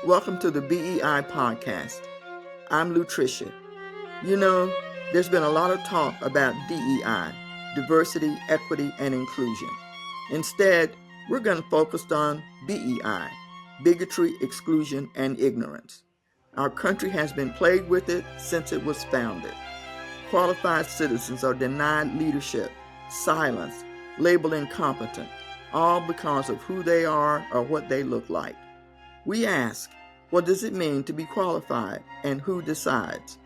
Welcome to the BEI podcast. I'm Lutricia. You know, there's been a lot of talk about DEI, diversity, equity, and inclusion. Instead, we're going to focus on BEI, bigotry, exclusion, and ignorance. Our country has been plagued with it since it was founded. Qualified citizens are denied leadership, silenced, labeled incompetent, all because of who they are or what they look like. We ask, what does it mean to be qualified, and who decides?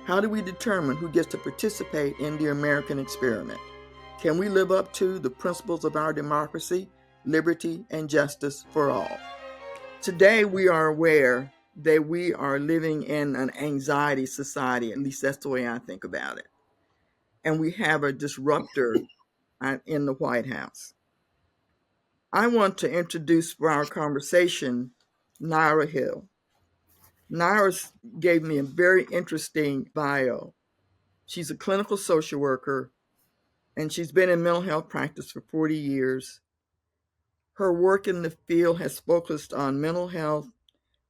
How do we determine who gets to participate in the American experiment? Can we live up to the principles of our democracy, liberty, and justice for all? Today, we are aware that we are living in an anxiety society, at least that's the way I think about it. And we have a disruptor in the White House. I want to introduce for our conversation Nyra Hill. Nyra gave me a very interesting bio. She's a clinical social worker, and she's been in mental health practice for 40 years. Her work in the field has focused on mental health,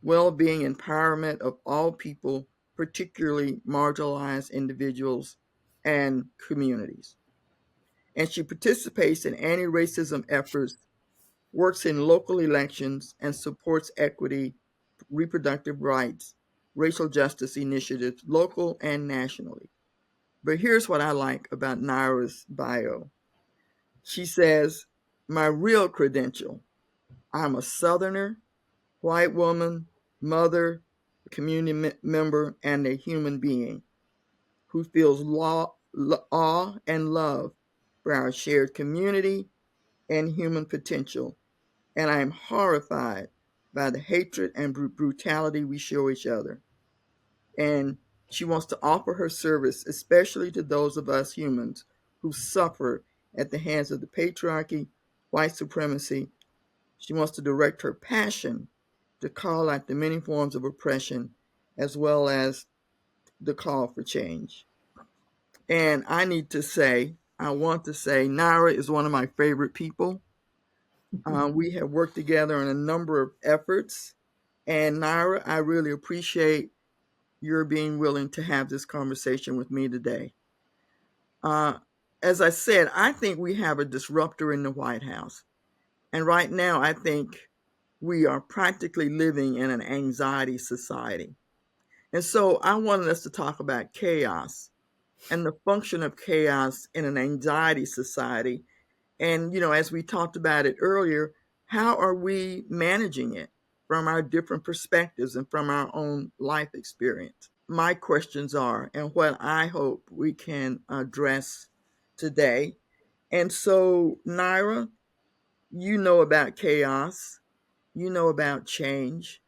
well-being, empowerment of all people, particularly marginalized individuals and communities. And she participates in anti-racism efforts, works in local elections, and supports equity, reproductive rights, racial justice initiatives, local and nationally. But here's what I like about Nyra's bio. She says, my real credential, I'm a Southerner, white woman, mother, community member, and a human being who feels awe and love for our shared community and human potential. And I am horrified by the hatred and brutality we show each other. And she wants to offer her service, especially to those of us humans who suffer at the hands of the patriarchy, white supremacy. She wants to direct her passion to call out the many forms of oppression, as well as the call for change. And I want to say, Nyra is one of my favorite people. We have worked together on a number of efforts. And Nyra, I really appreciate your being willing to have this conversation with me today. As I said, I think we have a disruptor in the White House. And right now, I think we are practically living in an anxiety society. And so I wanted us to talk about chaos and the function of chaos in an anxiety society. And, as we talked about it earlier, how are we managing it from our different perspectives and from our own life experience? My questions are, and what I hope we can address today. And so, Nyra, you know about chaos, you know about change.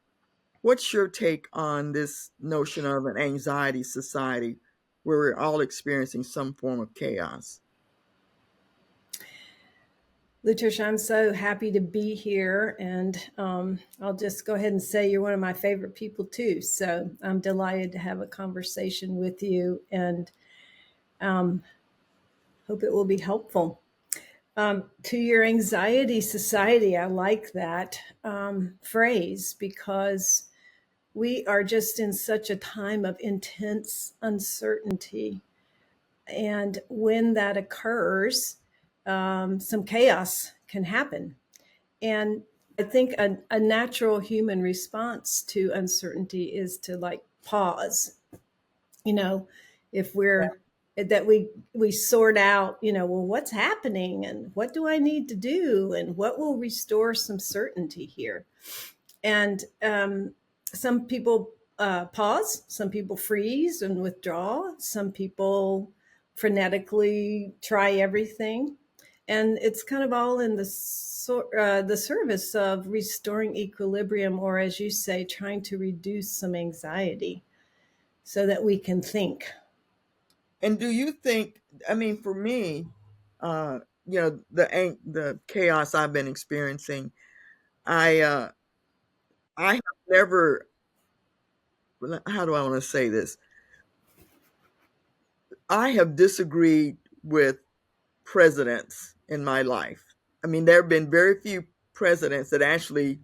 What's your take on this notion of an anxiety society where we're all experiencing some form of chaos? Lutricia, I'm so happy to be here, and I'll just go ahead and say you're one of my favorite people too. So I'm delighted to have a conversation with you, and hope it will be helpful. To your anxiety society, I like that phrase because we are just in such a time of intense uncertainty. And when that occurs, some chaos can happen. And I think a natural human response to uncertainty is to like pause. If we're that we sort out, well, what's happening and what do I need to do and what will restore some certainty here. And some people pause, some people freeze and withdraw, some people frenetically try everything, and it's kind of all in the service of restoring equilibrium, or as you say, trying to reduce some anxiety so that we can think. And do you think, for me, the chaos I've been experiencing, I have never, how do I want to say this? I have disagreed with presidents in my life. There have been very few presidents that actually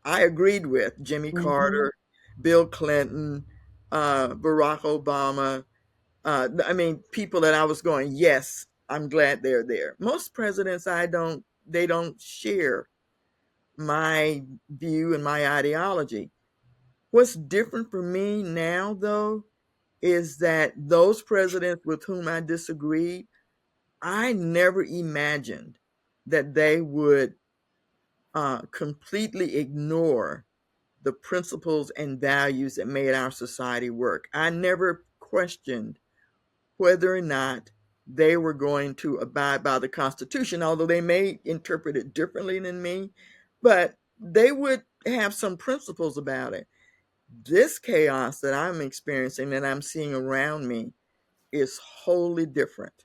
I agreed with Jimmy Hmm. Carter, Bill Clinton, Barack Obama. I mean, people that I was going, yes, I'm glad they're there. Most presidents, they don't share my view and my ideology. What's different for me now, though, is that those presidents with whom I disagreed, I never imagined that they would completely ignore the principles and values that made our society work. I never questioned whether or not they were going to abide by the Constitution, although they may interpret it differently than me, but they would have some principles about it. This chaos that I'm experiencing, that I'm seeing around me, is wholly different.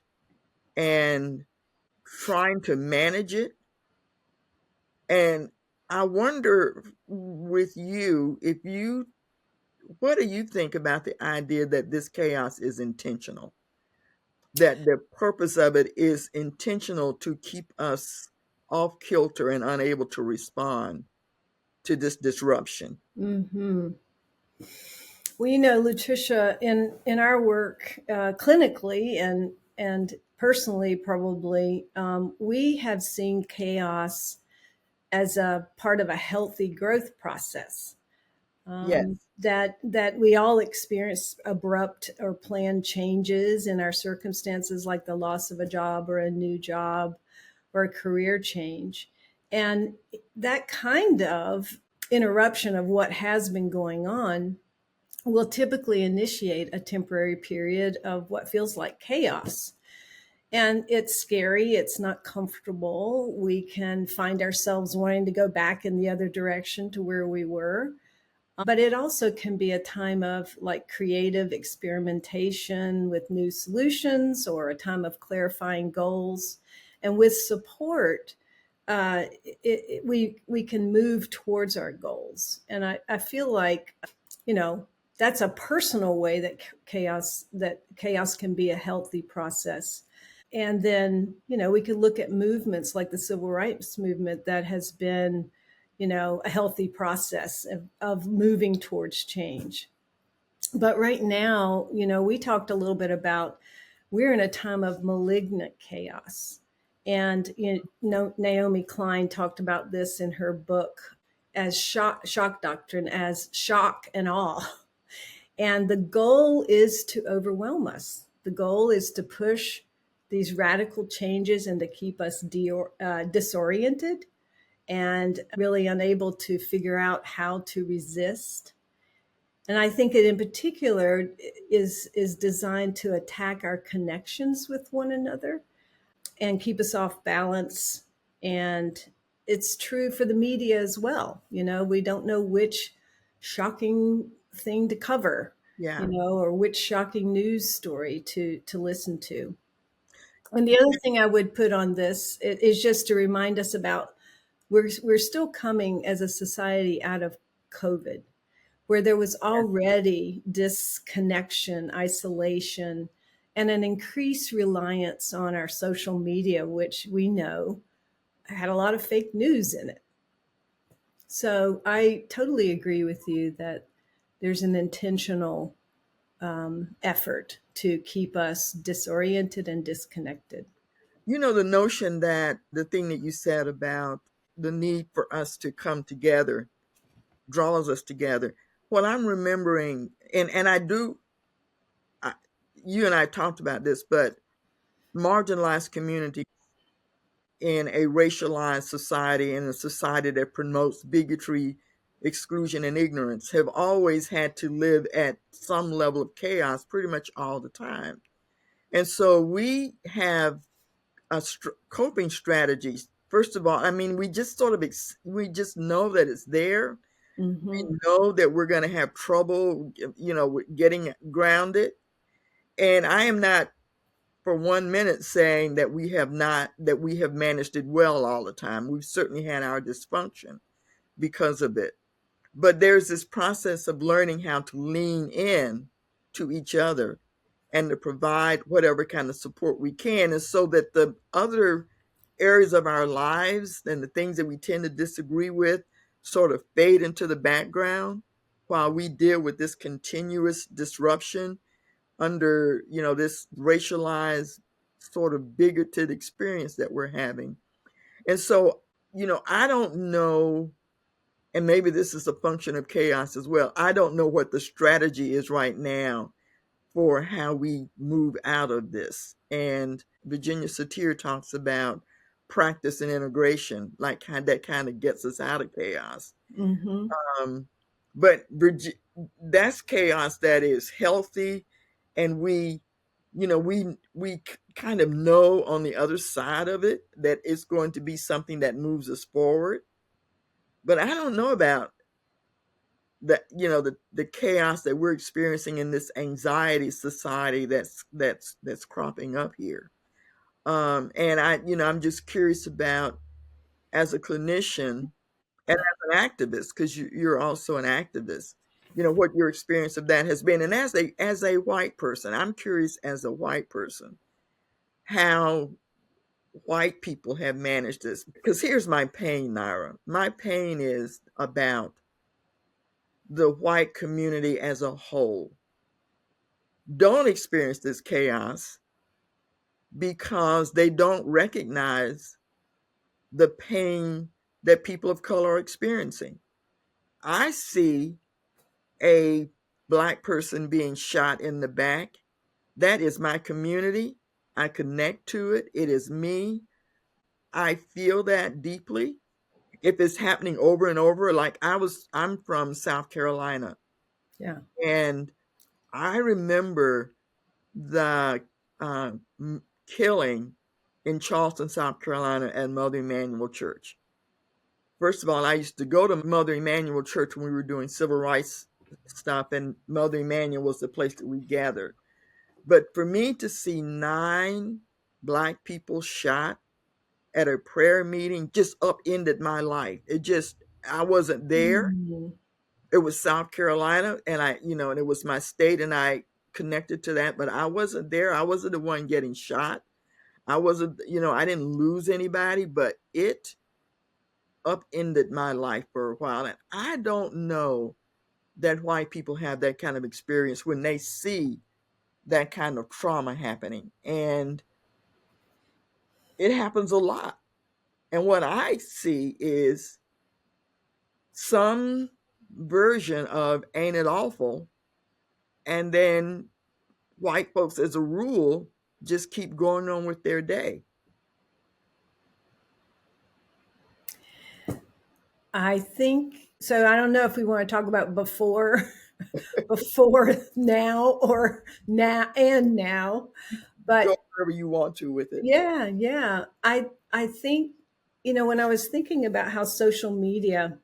And trying to manage it, and I wonder with you, if you, what do you think about the idea that this chaos is intentional? That the purpose of it is intentional to keep us off kilter and unable to respond to this disruption. Hmm. Well, Lutricia, in our work clinically and personally, probably, we have seen chaos as a part of a healthy growth process. Yes, That we all experience abrupt or planned changes in our circumstances, like the loss of a job or a new job or a career change. And that kind of interruption of what has been going on will typically initiate a temporary period of what feels like chaos. And it's scary, it's not comfortable. We can find ourselves wanting to go back in the other direction to where we were. But it also can be a time of like creative experimentation with new solutions or a time of clarifying goals. And with support, we can move towards our goals. And I feel like, you know, that's a personal way that chaos can be a healthy process. And then, we could look at movements like the civil rights movement that has been, a healthy process of moving towards change. But right now, we talked a little bit about we're in a time of malignant chaos. And Naomi Klein talked about this in her book as shock doctrine, as shock and awe. And the goal is to overwhelm us. The goal is to push these radical changes and to keep us disoriented and really unable to figure out how to resist. And I think it in particular is designed to attack our connections with one another and keep us off balance. And it's true for the media as well. We don't know which shocking thing to cover, yeah. or which shocking news story to listen to. And the other thing I would put on this is just to remind us about we're still coming as a society out of COVID, where there was already disconnection, isolation, and an increased reliance on our social media, which we know had a lot of fake news in it. So I totally agree with you that there's an intentional effort to keep us disoriented and disconnected. You know, the notion that the thing that you said about the need for us to come together draws us together. What I'm remembering, and I do, I, you and I talked about this, but marginalized communities in a racialized society, in a society that promotes bigotry, exclusion, and ignorance, have always had to live at some level of chaos pretty much all the time. And so we have coping strategies. First of all, I mean, we just sort of we just know that it's there. Mm-hmm. We know that we're going to have trouble, with getting grounded. And I am not for 1 minute saying that we have managed it well all the time. We've certainly had our dysfunction because of it. But there's this process of learning how to lean in to each other and to provide whatever kind of support we can. And so that the other areas of our lives and the things that we tend to disagree with sort of fade into the background while we deal with this continuous disruption under, this racialized, sort of bigoted experience that we're having. And so, I don't know, and maybe this is a function of chaos as well. I don't know what the strategy is right now for how we move out of this. And Virginia Satir talks about practice and integration, like that kind of gets us out of chaos. Mm-hmm. Um, but that's chaos that is healthy, and we kind of know on the other side of it that it's going to be something that moves us forward. But I don't know about the chaos that we're experiencing in this anxiety society that's cropping up here. And I'm just curious about, as a clinician and as an activist, because you're also an activist, what your experience of that has been. And as a white person, I'm curious, as a white person, how white people have managed this. Because here's my pain, Nyra. My pain is about the white community as a whole don't experience this chaos because they don't recognize the pain that people of color are experiencing. I see a Black person being shot in the back. That is my community. I connect to it. It is me. I feel that deeply. If it's happening over and over, like I'm from South Carolina, Yeah. and I remember the uh, killing in Charleston, South Carolina at Mother Emanuel Church. First of all, I used to go to Mother Emanuel Church when we were doing civil rights stuff, and Mother Emanuel was the place that we gathered. But for me to see 9 Black people shot at a prayer meeting just upended my life. I wasn't there. Mm-hmm. It was South Carolina, and and it was my state, and I connected to that, but I wasn't there. I wasn't the one getting shot. I wasn't, I didn't lose anybody, but it upended my life for a while. And I don't know that white people have that kind of experience when they see that kind of trauma happening. And it happens a lot. And what I see is some version of ain't it awful? And then white folks, as a rule, just keep going on with their day. I think so. I don't know if we want to talk about before, before now, or now and now, Go but wherever you want to with it. yeah, yeah. I think, when I was thinking about how social media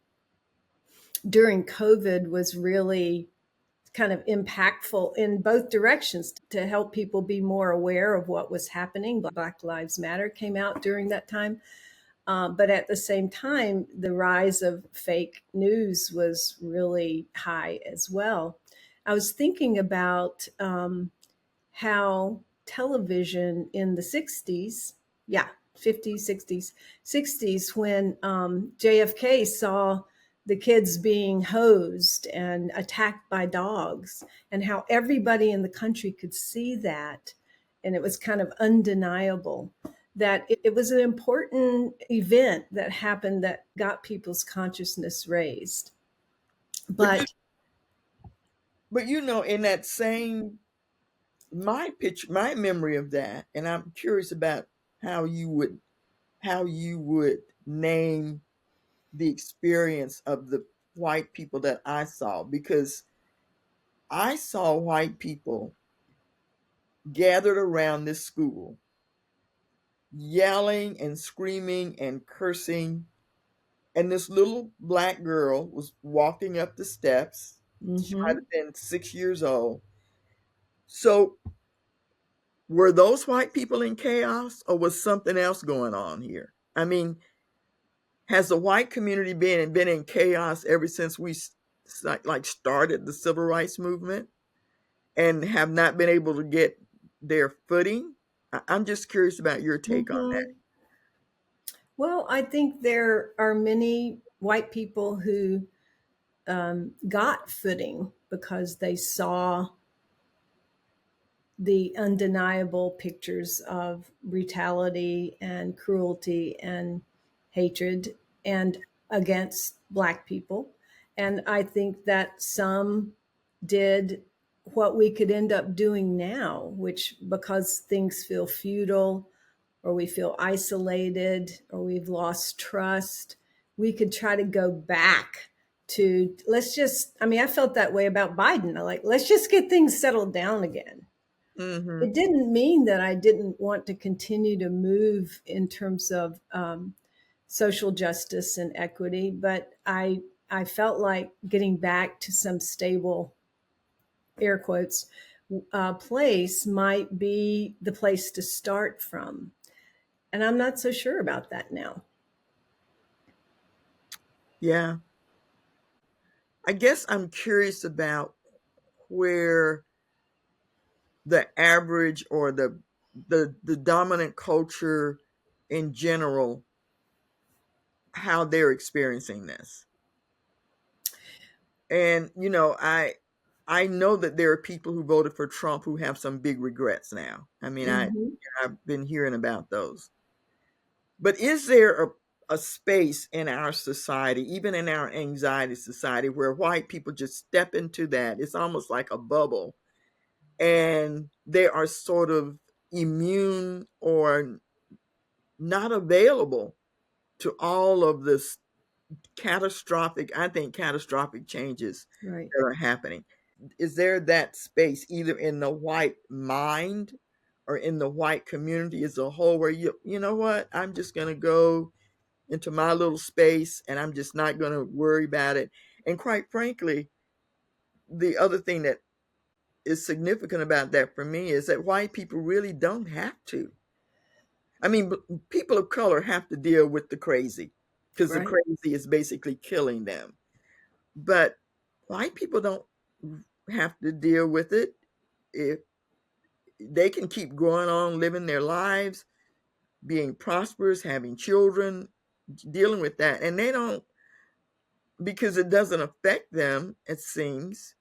during COVID was really kind of impactful in both directions to help people be more aware of what was happening. Black Lives Matter came out during that time. But at the same time, the rise of fake news was really high as well. I was thinking about how television in the 60s, yeah, 50s, 60s, 60s, when JFK saw the kids being hosed and attacked by dogs, and how everybody in the country could see that. And it was kind of undeniable that it was an important event that happened that got people's consciousness raised. But you, But but in that same my memory of that, and I'm curious about how you would name the experience of the white people that I saw, because I saw white people gathered around this school yelling and screaming and cursing, and this little Black girl was walking up the steps. She might mhm. have been 6 years old. So were those white people in chaos, or was something else going on here? I mean, has the white community been in chaos ever since we like started the civil rights movement, and have not been able to get their footing? I'm just curious about your take on that. Mhm. Well, I think there are many. white people who got footing because they saw the undeniable pictures of brutality and cruelty and hatred and against Black people. And I think that some did what we could end up doing now, which because things feel futile or we feel isolated or we've lost trust, we could try to go back to let's just, I mean, I felt that way about Biden. I like, let's just get things settled down again. Mm-hmm. It didn't mean that I didn't want to continue to move in terms of social justice and equity, but I felt like getting back to some stable, air quotes, place might be the place to start from. And I'm not so sure about that now. Yeah. I guess I'm curious about where the average or the dominant culture in general, how they're experiencing this. And I know that there are people who voted for Trump who have some big regrets now. I mean, Mm-hmm. I've been hearing about those. But is there a space in our society, even in our anxiety society, where white people just step into that? It's almost like a bubble, and they are sort of immune or not available to all of this catastrophic, I think, catastrophic changes Right. that are happening. Is there that space either in the white mind or in the white community as a whole where you know what, I'm just going to go into my little space and I'm just not going to worry about it? And quite frankly, the other thing that is significant about that for me is that white people really don't have to. I mean, people of color have to deal with the crazy because the Right. crazy is basically killing them. But white people don't have to deal with it. If they can keep going on living their lives, being prosperous, having children, dealing with that. And they don't, because it doesn't affect them, it seems,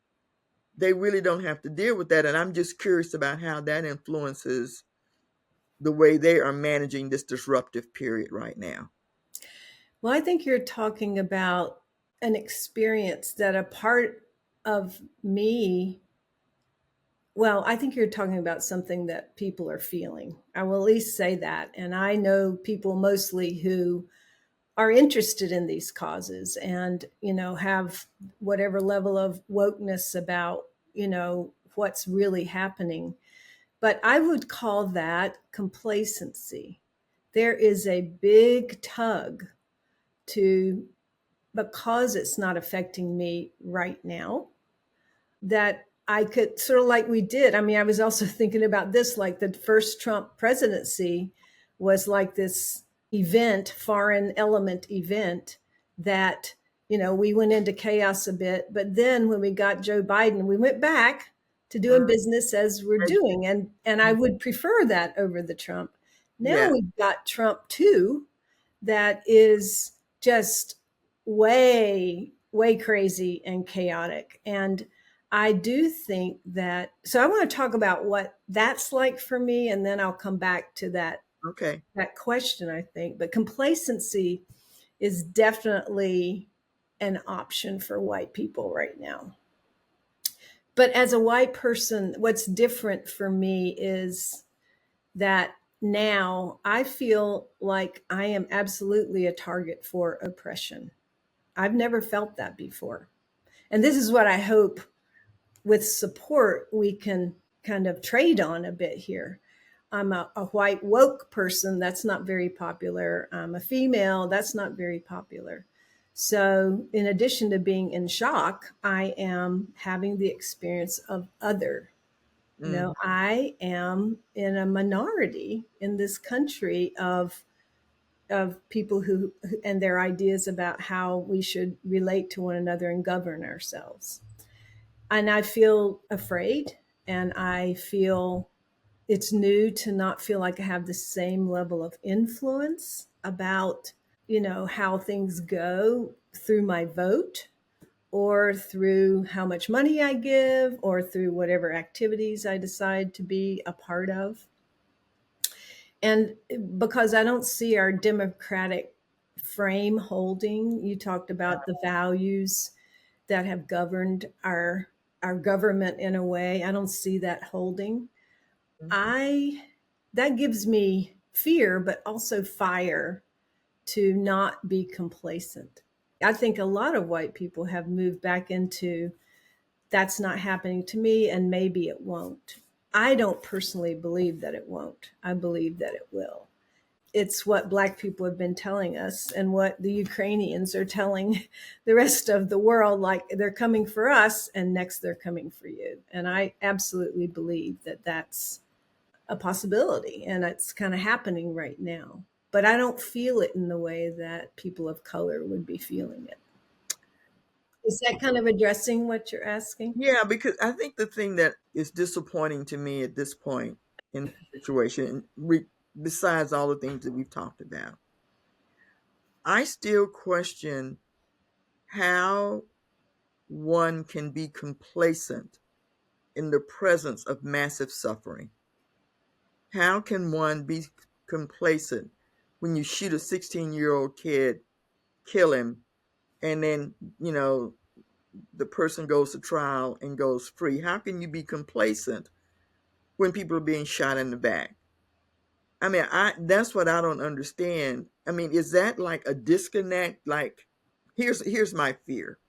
they really don't have to deal with that. And I'm just curious about how that influences the way they are managing this disruptive period right now. Well, I think you're talking about an experience that a part of me, well, I think you're talking about something that people are feeling. I will at least say that. And I know people mostly who are interested in these causes and, have whatever level of wokeness about, what's really happening. But I would call that complacency. There is a big tug to, because it's not affecting me right now, that I could sort of like we did. I mean, I was also thinking about this, like the first Trump presidency was like this event, foreign element event that, we went into chaos a bit. But then when we got Joe Biden, we went back to doing Mm, business as we're doing. And I would prefer that over the Trump. Now yeah. we've got Trump too, that is just way crazy and chaotic. And I do think that, so I want to talk about what that's like for me, and then I'll come back to Okay. that question, I think. But complacency is definitely an option for white people right now. But as a white person, what's different for me is that now I feel like I am absolutely a target for oppression. I've never felt that before. And this is what I hope with support we can kind of trade on a bit here. I'm a white woke person. That's not very popular. I'm a female. That's not very popular. So, in addition to being in shock, I am having the experience of other. Mm, I am in a minority in this country of people who and their ideas about how we should relate to one another and govern ourselves. And I feel afraid, and I feel it's new to not feel like I have the same level of influence about how things go through my vote, or through how much money I give, or through whatever activities I decide to be a part of. And because I don't see our democratic frame holding, you talked about the values that have governed our government in a way. I don't see that holding. I That gives me fear, but also fire to not be complacent. I think a lot of white people have moved back into that's not happening to me and maybe it won't. I don't personally believe that it won't. I believe that it will. It's what Black people have been telling us and what the Ukrainians are telling the rest of the world, like they're coming for us and next they're coming for you. And I absolutely believe that that's a possibility and it's kind of happening right now. But I don't feel it in the way that people of color would be feeling it. Is that kind of addressing what you're asking? Yeah, because I think the thing that is disappointing to me at this point in the situation, besides all the things that we've talked about, I still question how one can be complacent in the presence of massive suffering. How can one be complacent when you shoot a 16-year-old kid, kill him, and then, the person goes to trial and goes free? How can you be complacent when people are being shot in the back? I mean, that's what I don't understand. I mean, is that like a disconnect? Like, here's my fear.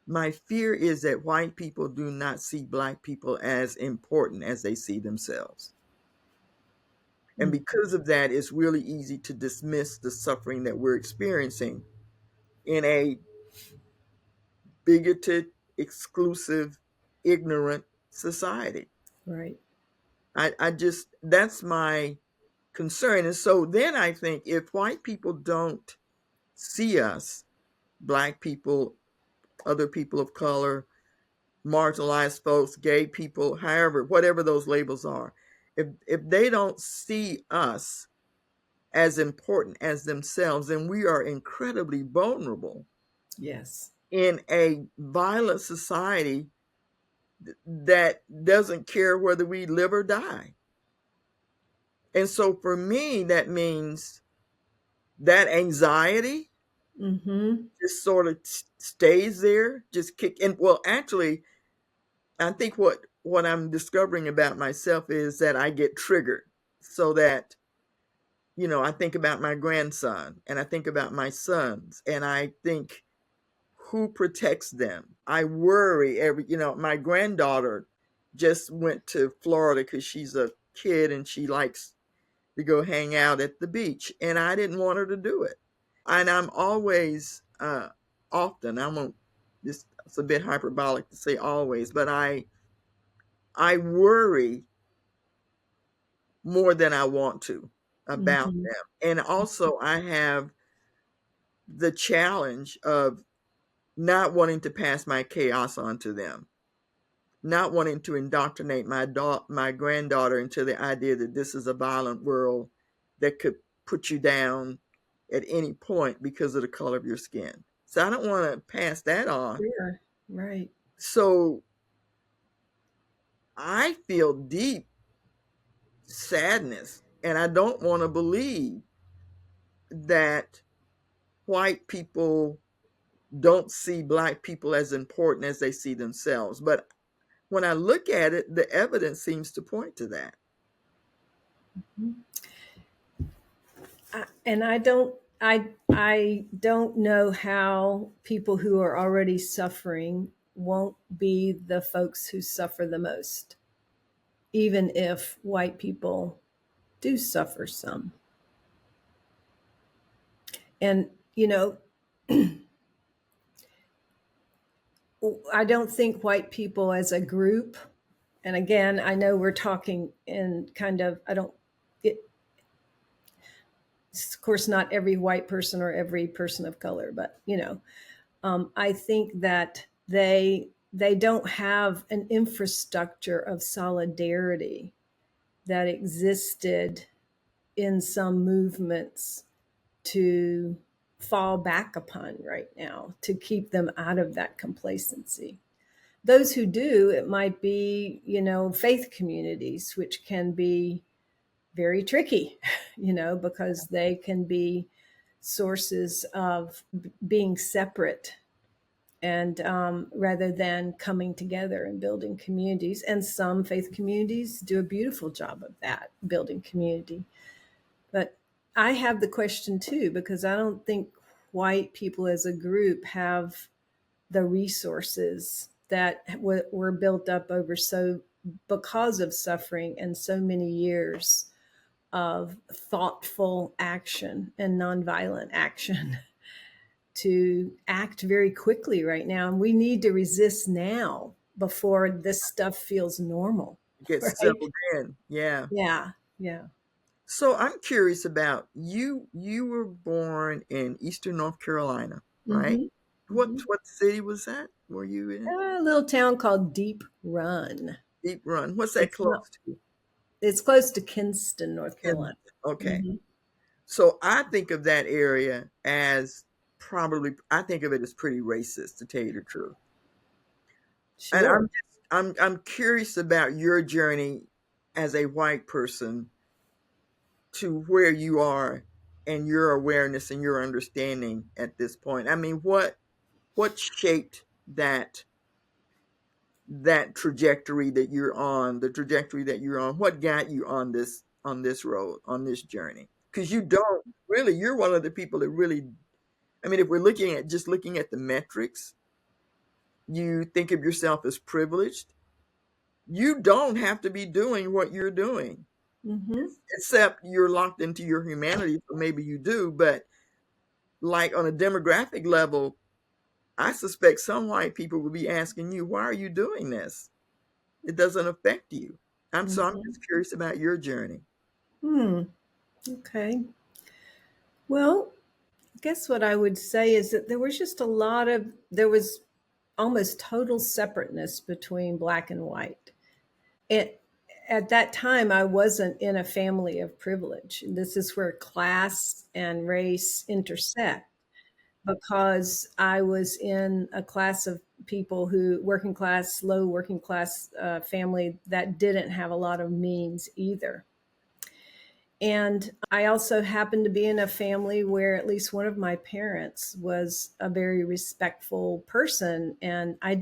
My fear is that white people do not see Black people as important as they see themselves. And Mm. because of that, it's really easy to dismiss the suffering that we're experiencing in a bigoted, exclusive, ignorant society. Right. I just, that's my concern. And so then I think if white people don't see us, Black people, other people of color, marginalized folks, gay people, however, whatever those labels are, if they don't see us as important as themselves, then we are incredibly vulnerable Yes. in a violent society that doesn't care whether we live or die. And so for me, that means that anxiety Mm-hmm. just sort of stays there, just kick. And well, actually, I think what I'm discovering about myself is that I get triggered, so that I think about my grandson and I think about my sons and I think, who protects them? I worry my granddaughter just went to Florida because she's a kid and she likes to go hang out at the beach, and I didn't want her to do it. And I'm always, often, I won't, this it's a bit hyperbolic to say always, but I worry more than I want to about Mm-hmm. them. And also I have the challenge of not wanting to pass my chaos on to them, not wanting to indoctrinate my granddaughter into the idea that this is a violent world that could put you down at any point because of the color of your skin. So I don't want to pass that on. Sure. Right. So I feel deep sadness, and I don't want to believe that white people don't see Black people as important as they see themselves. But when I look at it, the evidence seems to point to that. And I don't know how people who are already suffering won't be the folks who suffer the most, even if white people do suffer some. And I don't think white people as a group, and again, I know we're talking in kind of, I don't, it, of course, not every white person or every person of color, but I think that they don't have an infrastructure of solidarity that existed in some movements to fall back upon right now to keep them out of that complacency. Those who do, it might be, faith communities, which can be very tricky, because they can be sources of being separate and rather than coming together and building communities. And some faith communities do a beautiful job of that, building community. But I have the question too, because I don't think white people as a group have the resources that were built up over because of suffering and so many years of thoughtful action and nonviolent action to act very quickly right now. And we need to resist now before this stuff feels normal. Get Right? settled in. Yeah. Yeah. Yeah. So I'm curious about you. You were born in Eastern North Carolina, right? Mm-hmm. What Mm-hmm. what city was that? Were you in? A little town called Deep Run. Deep Run. What's that It's not. close to? It's close to Kinston, North Kinston. Carolina. Okay. Mm-hmm. So I think of that area as probably I think of it as pretty racist, to tell you the truth. And Sure. I'm curious about your journey as a white person to where you are and your awareness and your understanding at this point. I mean, what shaped that trajectory that you're on, the trajectory that you're on? What got you on this road, on this journey? Because you don't really, you're one of the people that really, I mean, if we're looking at the metrics, you think of yourself as privileged. You don't have to be doing what you're doing, Mm-hmm. except you're locked into your humanity, so maybe you do. But like on a demographic level, I suspect some white people will be asking you, why are you doing this? It doesn't affect you. I'm Mm-hmm. just curious about your journey. Hmm. Okay. Well, I guess what I would say is that there was almost total separateness between black and white. It, at that time, I wasn't in a family of privilege. This is where class and race intersect because I was in a class of people working class, low working class family that didn't have a lot of means either. And I also happened to be in a family where at least one of my parents was a very respectful person. And I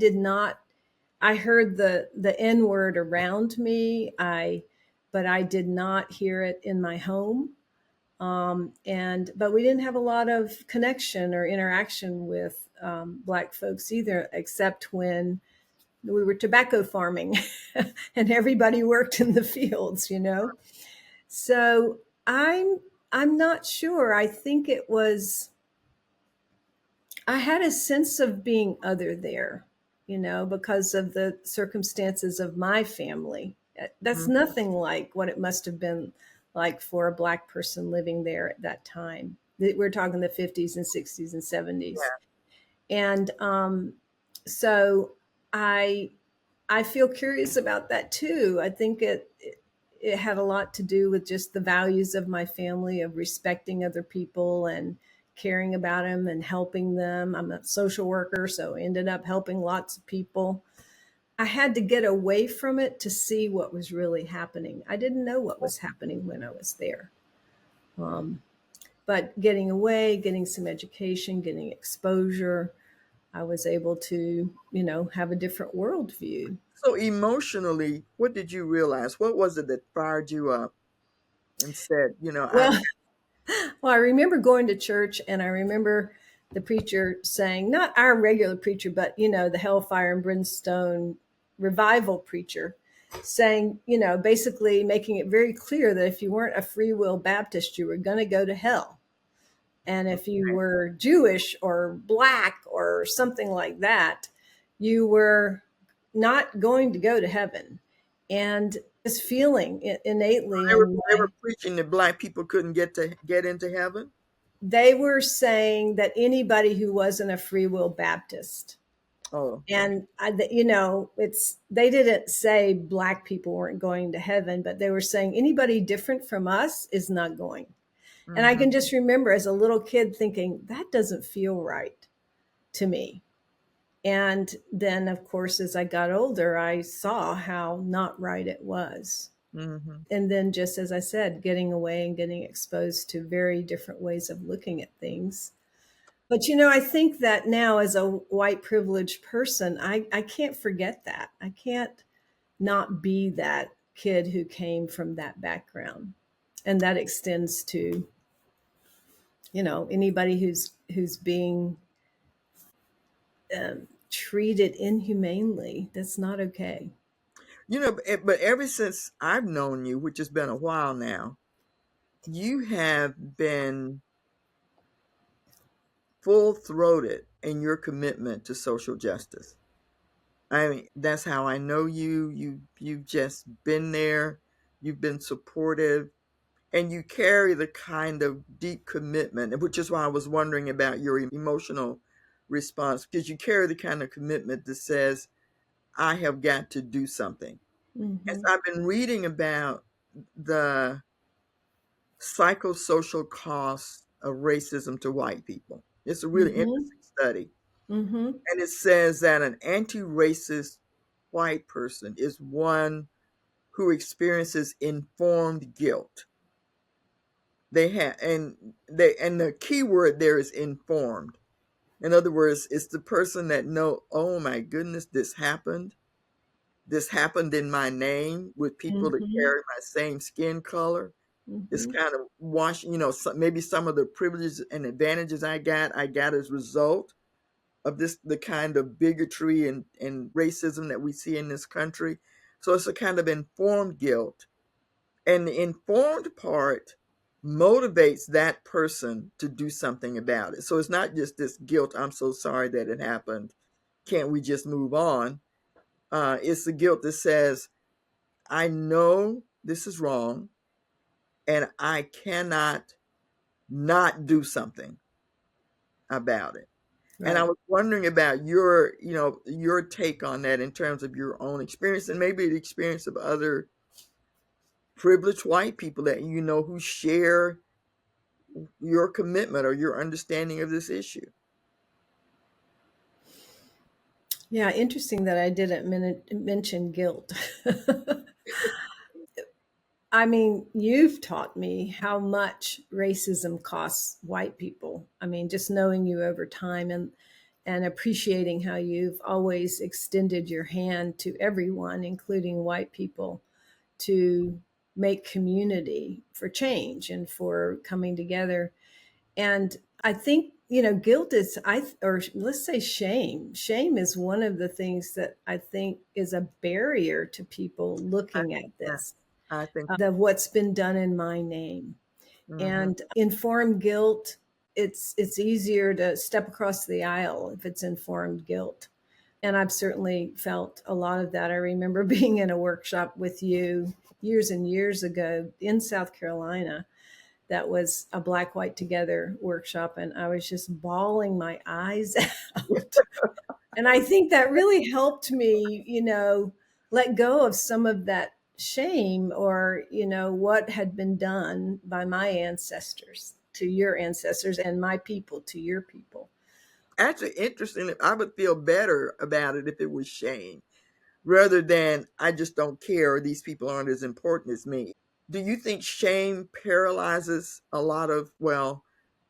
heard the N word around me. But I did not hear it in my home. But we didn't have a lot of connection or interaction with Black folks either, except when we were tobacco farming and everybody worked in the fields. So I'm not sure. I think I had a sense of being other there, because of the circumstances of my family. That's Mhm. nothing like what it must have been like for a Black person living there at that time. We're talking the 50s and 60s and 70s. Yeah. And so I I feel curious about that too. I think it had a lot to do with just the values of my family of respecting other people and caring about them and helping them. I'm a social worker, so I ended up helping lots of people. I had to get away from it to see what was really happening. I didn't know what was happening when I was there. Um, but getting away, getting some education, getting exposure, I was able to, have a different worldview. So emotionally, what did you realize? What was it that fired you up and said, I Well, Well, I remember going to church and I remember the preacher saying, not our regular preacher, but, the hellfire and brimstone revival preacher saying, basically making it very clear that if you weren't a free will Baptist, you were going to go to hell. And if you were Jewish or Black or something like that, you were not going to go to heaven. And this feeling innately in they were my preaching that black people couldn't get into heaven. they were saying that anybody who wasn't a free will Baptist, Oh, okay. and they didn't say Black people weren't going to heaven, but they were saying anybody different from us is not going. And I Mm-hmm. can just remember as a little kid thinking, that doesn't feel right to me. And then, of course, as I got older, I saw how not right it was. Mm-hmm. And then, just as I said, getting away and getting exposed to very different ways of looking at things. But, I think that now as a white privileged person, I can't forget that. I can't not be that kid who came from that background. And that extends to, anybody who's being treated inhumanely. That's not okay. But ever since I've known you, which has been a while now, you have been full throated in your commitment to social justice. I mean, that's how I know you. You've just been there. You've been supportive, and you carry the kind of deep commitment, which is why I was wondering about your emotional response, because you carry the kind of commitment that says, I have got to do something. As Mm-hmm. I've been reading about the psychosocial costs of racism to white people, it's a really Mm-hmm. interesting study. Mm-hmm. And it says that an anti racist white person is one who experiences informed guilt. And the key word there is informed. In other words, it's the person that know, oh my goodness, this happened. This happened in my name with people that Mm-hmm. carry my same skin color. It's Mm-hmm. kind of washing, maybe some of the privileges and advantages I got as a result of the kind of bigotry and racism that we see in this country. So it's a kind of informed guilt. And the informed part motivates that person to do something about it. So it's not just this guilt, I'm so sorry that it happened. Can't we just move on? It's the guilt that says, I know this is wrong and I cannot not do something about it. And I Right. was wondering about your take on that in terms of your own experience and maybe the experience of other privileged white people that you know who share your commitment or your understanding of this issue. Yeah, interesting that I didn't mention guilt. I mean, you've taught me how much racism costs white people. I mean, just knowing you over time and appreciating how you've always extended your hand to everyone, including white people, to make community for change and for coming together. And I think, guilt is, or let's say shame. Shame is one of the things that I think is a barrier to people I looking think at that. this, I think. the what's been done in my name. Hmm. And informed guilt, it's easier to step across the aisle if it's informed guilt. And I've certainly felt a lot of that. I remember being in a workshop with you years and years ago in South Carolina that was a Black White Together workshop, and I was just bawling my eyes out. And I think that really helped me, let go of some of that shame, or what had been done by my ancestors to your ancestors and my people to your people. Actually, interestingly, I would feel better about it if it was shame rather than I just don't care or these people aren't as important as me. Do you think shame paralyzes a lot of, well,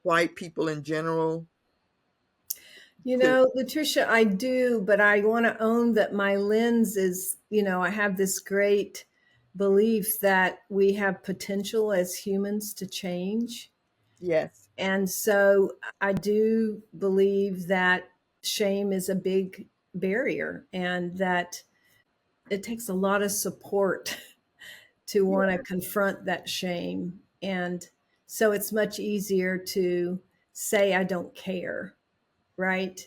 white people in general? To Lutricia, I do, but I want to own that my lens is, I have this great belief that we have potential as humans to change. Yes, And so I do believe that shame is a big barrier, and that it takes a lot of support to want to yeah, confront that shame. And so it's much easier to say, I don't care, right?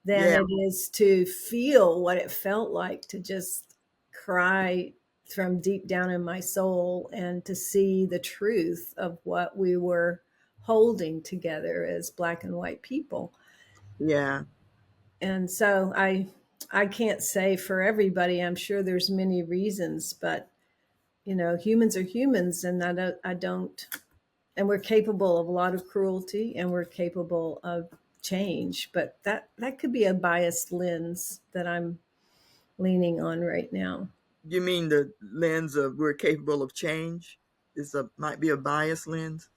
Than yeah, it is to feel what it felt like to just cry from deep down in my soul and to see the truth of what we were holding together as Black and white people. yeah, And so I can't say for everybody. I'm sure there's many reasons, but humans are humans, and I don't and we're capable of a lot of cruelty, and we're capable of change. But that could be a biased lens that I'm leaning on right now. You mean the lens of we're capable of change might be a biased lens?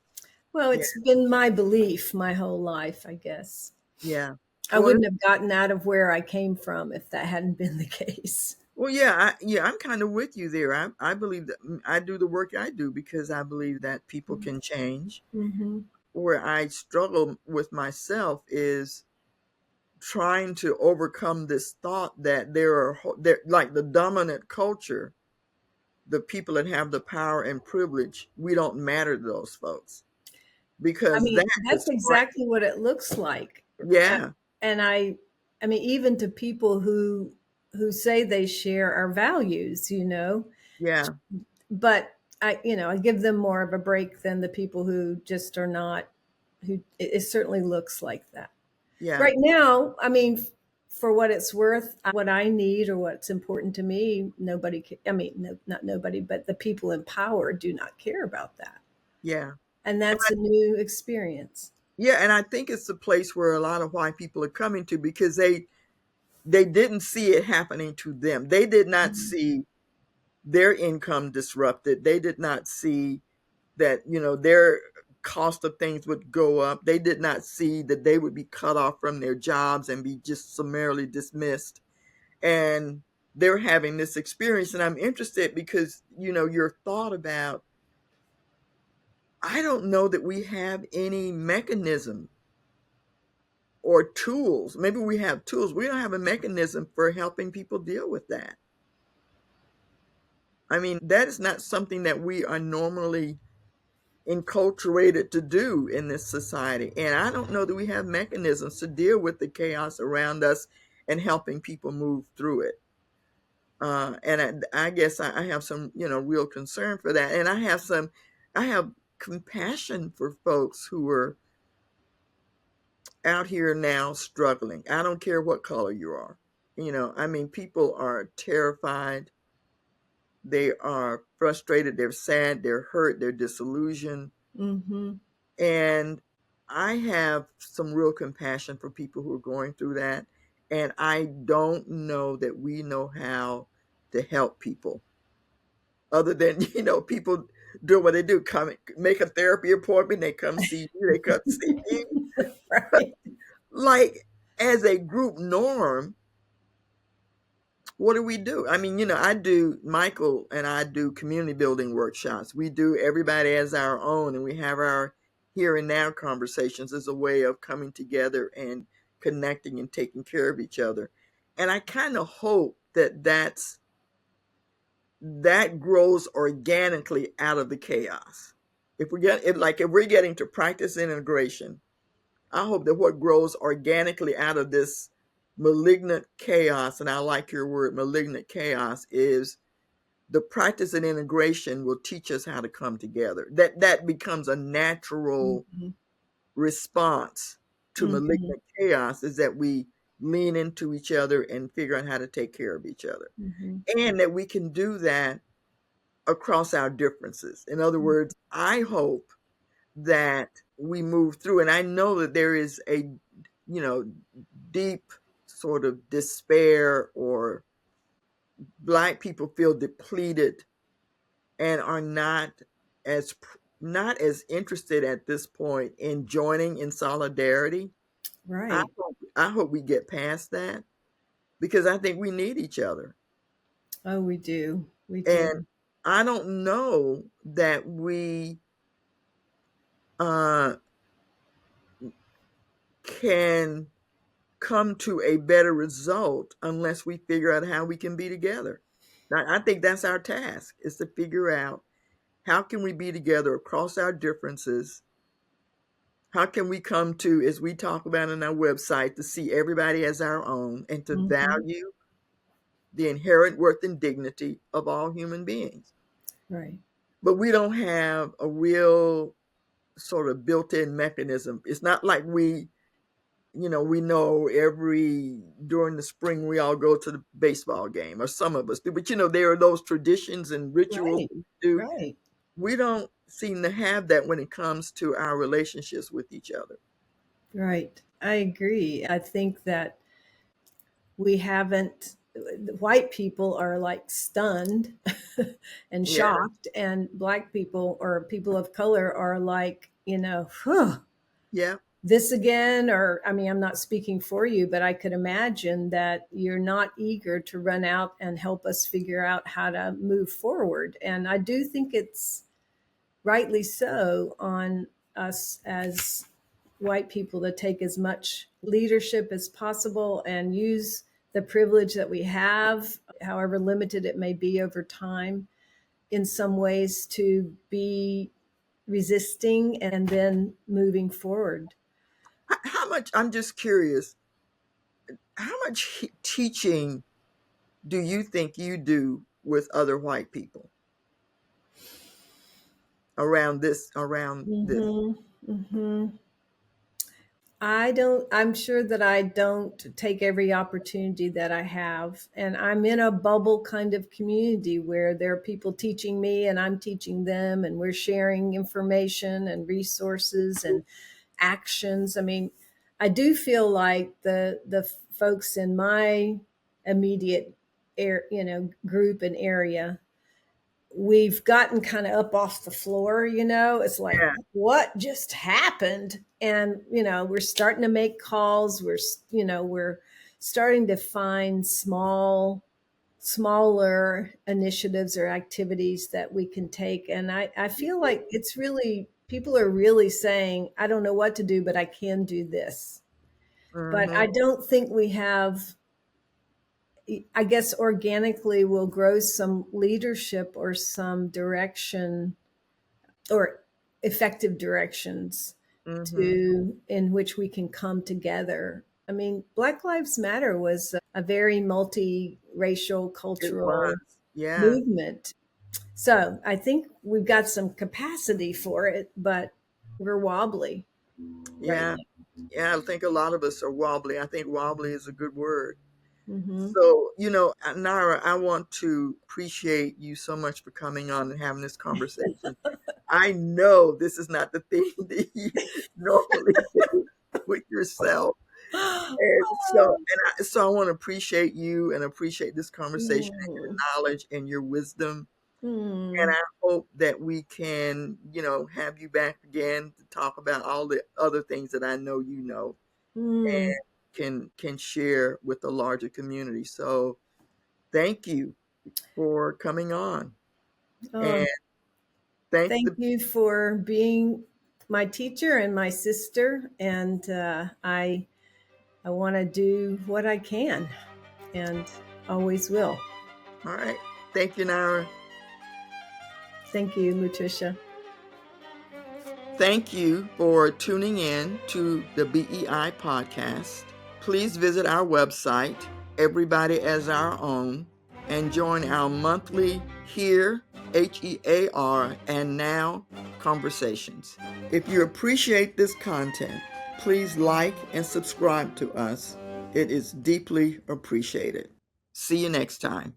Well, Yeah, it's been my belief my whole life, I guess. yeah. I Well, wouldn't have gotten out of where I came from if that hadn't been the case. I'm kind of with you there. I believe that I do the work I do because I believe that people can change. Mm-hmm. Where I struggle with myself is trying to overcome this thought that there like the dominant culture, the people that have the power and privilege, we don't matter to those folks I because mean, that that's is right. exactly what it looks like. Yeah, And I mean, even to people who say they share our values, yeah, but I give them more of a break than the people who just are not, who it certainly looks like that. yeah, Right now, I mean, for what it's worth, what I need or what's important to me, nobody, I mean, no, not nobody, but the people in power do not care about that. yeah. And that's a new experience. Yeah, and I think it's the place where a lot of white people are coming to because they didn't see it happening to them. They did not see their income disrupted. They did not see that, their cost of things would go up. They did not see that they would be cut off from their jobs and be just summarily dismissed. And they're having this experience. And I'm interested because, your thought about, I don't know that we have any mechanism or tools. Maybe we have tools. We don't have a mechanism for helping people deal with that. I mean, that is not something that we are normally enculturated to do in this society. And I don't know that we have mechanisms to deal with the chaos around us and helping people move through it. And I guess I have some, real concern for that. And I have compassion for folks who are out here now struggling. I don't care what color you are. I mean, people are terrified. They are frustrated. They're sad. They're hurt. They're disillusioned. Mm-hmm. And I have some real compassion for people who are going through that. And I don't know that we know how to help people other than, people do what they do, come make a therapy appointment, they come see you, they come see me. Right. Like as a group norm, what do we do? I mean, Michael and I do community building workshops. We do everybody as our own, and we have our here and now conversations as a way of coming together and connecting and taking care of each other. And I kind of hope that grows organically out of the chaos. If we're getting to practice integration, I hope that what grows organically out of this malignant chaos, and I like your word, malignant chaos, is the practice and integration will teach us how to come together. That becomes a natural Mm-hmm. response to Mm-hmm. malignant chaos, is that we lean into each other and figure out how to take care of each other. Mm-hmm. And that we can do that across our differences. In other words, I hope that we move through, and I know that there is a, deep sort of despair, or Black people feel depleted and are as not as interested at this point in joining in solidarity. Right. I hope we get past that because I think we need each other. Oh, we do. We And do. I don't know that we uh, can come to a better result unless we figure out how we can be together. Now, I think that's our task, is to figure out how can we be together across our differences. How can we come to, as we talk about on our website, to see everybody as our own and to Mm-hmm. value the inherent worth and dignity of all human beings. Right. But we don't have a real sort of built-in mechanism. It's not like we know during the spring we all go to the baseball game, or some of us do. But there are those traditions and rituals Right. that we do. Right. we don't seem to have that when it comes to our relationships with each other. Right. I agree. I think that we haven't, white people are like stunned and Yeah, shocked, and black people or people of color are like, "Huh, yeah, this again?" Or, I mean, I'm not speaking for you, but I could imagine that you're not eager to run out and help us figure out how to move forward. And I do think it's rightly so on us as white people to take as much leadership as possible and use the privilege that we have, however limited it may be over time, in some ways to be resisting and then moving forward. how much, I'm just curious, how much teaching do you think you do with other white people around this? Hmm. Hmm. I'm sure that I don't take every opportunity that I have. And I'm in a bubble kind of community where there are people teaching me and I'm teaching them, and we're sharing information and resources and actions. I mean, I do feel like the folks in my immediate group and area, we've gotten kind of up off the floor. It's like, Yeah. what just happened? And we're starting to make calls. We're starting to find smaller initiatives or activities that we can take. And I feel like it's really, people are really saying, I don't know what to do, but I can do this. But Mm-hmm. I don't think we have, I guess organically we'll grow some leadership or some direction or effective directions Mm-hmm. to in which we can come together. I mean, Black Lives Matter was a very multiracial It was. cultural Yeah. movement. So I think we've got some capacity for it, but we're wobbly right Yeah. Yeah. I think a lot of us are wobbly. I think wobbly is a good word. now. Hmm. So, Nyra, I want to appreciate you so much for coming on and having this conversation. I know this is not the thing that you normally do with yourself. And so I want to appreciate you and appreciate this conversation and your Mm, knowledge and your wisdom. And mm, I hope that we can, have you back again to talk about all the other things that I know mm. and can share with the larger community. So thank you for coming on. And Oh, thank thank the you for being my teacher and my sister. And I want to do what I can and always will. all right. Thank you, Nyra. Thank you, Lutricia. Thank you for tuning in to the BEI podcast. Please visit our website, Everybody as Our Own, and join our monthly Here, HEAR, and Now conversations. If you appreciate this content, please like and subscribe to us. It is deeply appreciated. See you next time.